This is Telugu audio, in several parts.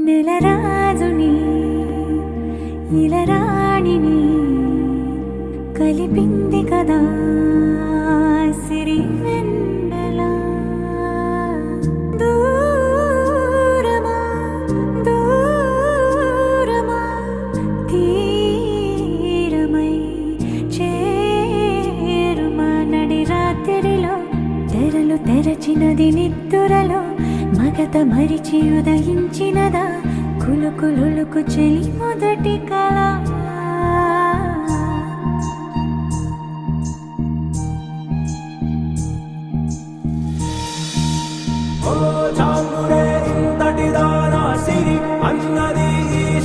నెలరాజుని ఇలరాణిని కలిపింది కదా సిరి వెన్నెల. దూరమా దూరమా తీరమై చేరుమా నడి రాత్రిలో తెరలు తెరచినది నిద్దురలో మగత మరిచి ఉదయించినదా కులుకులులుకు చెలి మొదటి కళ. అన్నది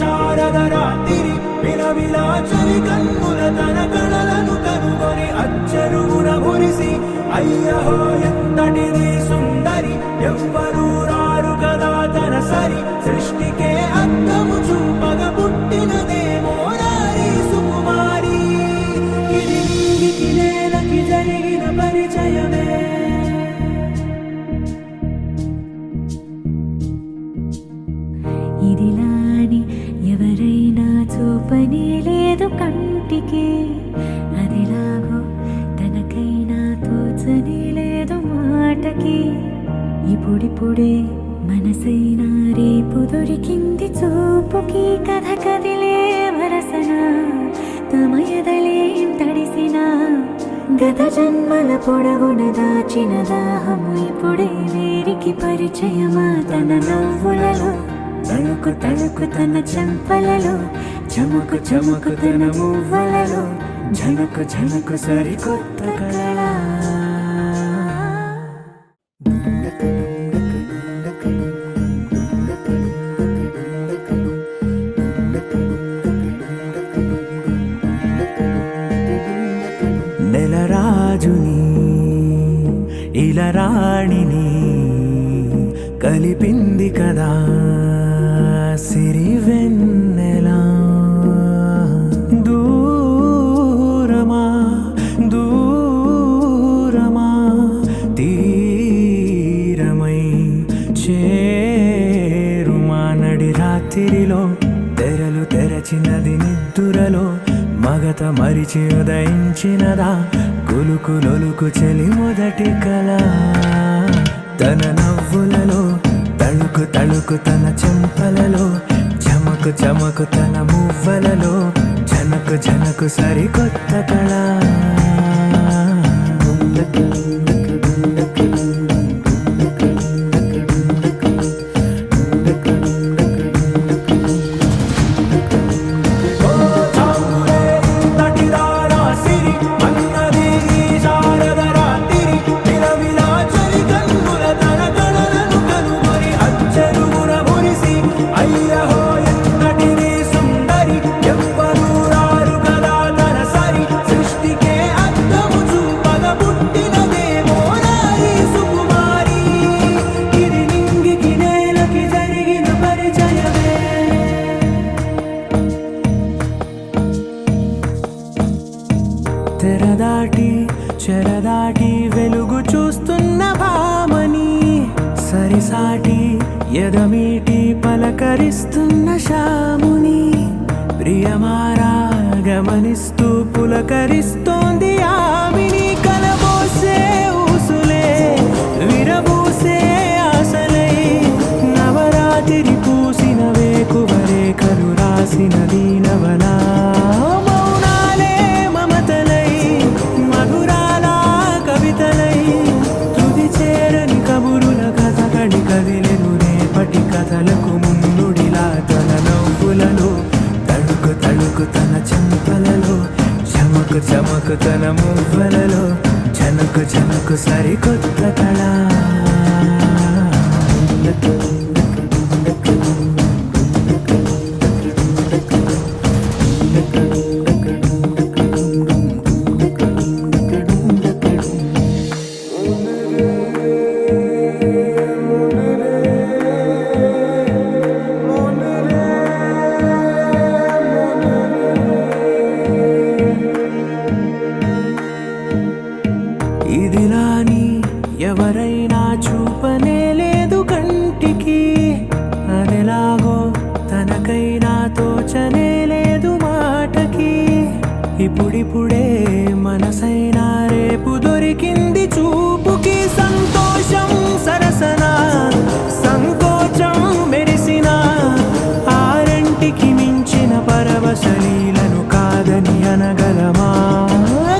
శారద రాత్రి విలవిలా చలి కన్నుల తన కళలను కనుగొని అచ్చరుగున మురిసి అయ్యహో ఎంతటిది సుందరి ఎవ్వరూ రారు కదా తన సరి సృష్టికే అద్దము చూపగ పుట్టినదేమో నారీ సుకుమారి. ఇది నీకి నేలకి జరిగిన పరిచయమే. ఇదిలాని ఎవరైనా చూపనే లేదు కంటికి, అదిలాగో తనకైనా తోచనే లేదు మాటకి. ఇప్పుడిప్పుడే మనసైనా రేపు దొరికింది చూపుకి. కథ కదిలే వరసన తమ ఎదలేం తడిసిన గత జన్మల పొడవున దాచిన దాహము ఇప్పుడే వీరికి పరిచయమా. తన నవ్వులలో తళుకు తళుకు తన చెంపలలో చముకు చముకు తన మువ్వలలో ఝనకు ఝనకు సరికొత్త కళ. నెలరాజుని ఇలరాణిని కలిపింది కదా సిరి వెన్నెల. దూరమా దూరమా తీరమై చేరుమా నడి రాత్రిలో తెరలు తెరచినది నిద్దురలో మగత మరిచి ఉదయించినదా కులుకులొలుకు చెలి మొదటి కళ. తన నవ్వులలో తళుకు తళుకు తన చెంపలలో చమకు చమకు తన మువ్వలలో ఝనకు ఝనకు సరికొత్త కళ. తెరదాటి చెరదాటి వెలుగు చూస్తున్న భామని సరిసాటి ఎదమీటి పలకరిస్తున్న శాముని ప్రియమారా గమనిస్తూ పులకరిస్తోంది ఆమెని. కలబోసే ఊసులే విరబూసే ఆశలే చమకు తన మువ్వలలో చనకు చనకు సరికొత్త కళ ఇదిలాని ఎవరైనా చూపనే లేదు కంటికి అదెలాగో తనకైనా తోచనే లేదు మాటకి ఇప్పుడిప్పుడే మనసైనా రేపు దొరికింది చూపుకి సంతోషం సరసన సంకోచం మెరిసిన ఆరంటికి మించిన పరవశలీలను కాదని అనగలమా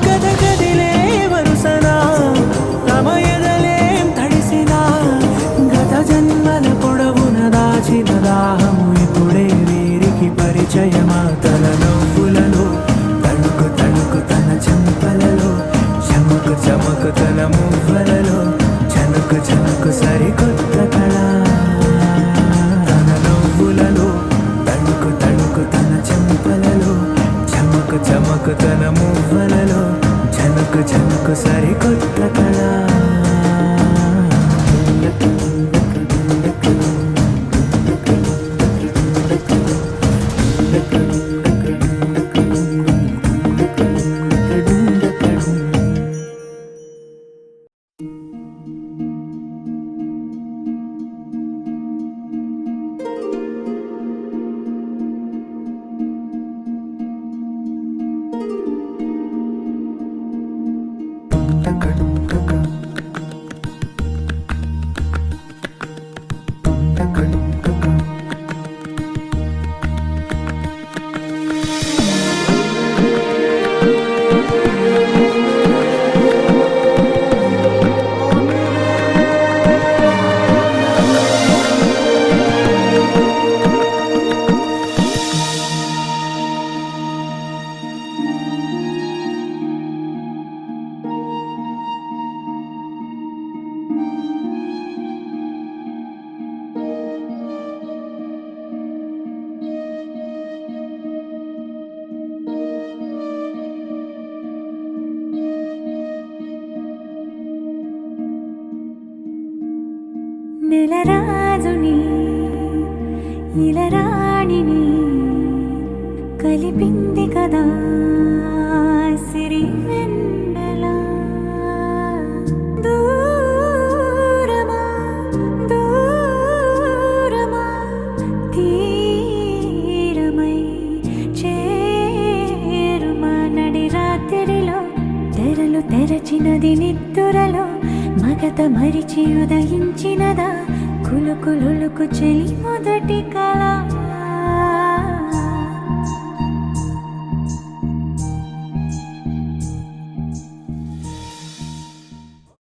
గద గదిలే వరుసన తమ ఎదలేం తడిసిన గత జన్మల పొడవున దాచిన దాహము ఇప్పుడే వీరికి పరిచయమా తన నవ్వులలో తణుకు తణుకు తన చెంపలలో చమకు చమకు తన మువ్వలలో చనుకు చనుకు సరికొత్త కళ తన నవ్వులలో తణుకు తణుకు తన చెంపలలో చమకు చమకు తన మువ్వలలో చనుకు చనుకు సరికొత్త కళ నెలరాజుని ఇలరాణిని కలిపింది కదా సిరి వెన్నెల దూరమా దూరమా తీరమై చేరుమా నడి రాత్రిలో తెరలు తెరచినది నిద్దురలో మగత మరిచి ఉదయించినదా కులుకులుకు చెలి మొదటి కళ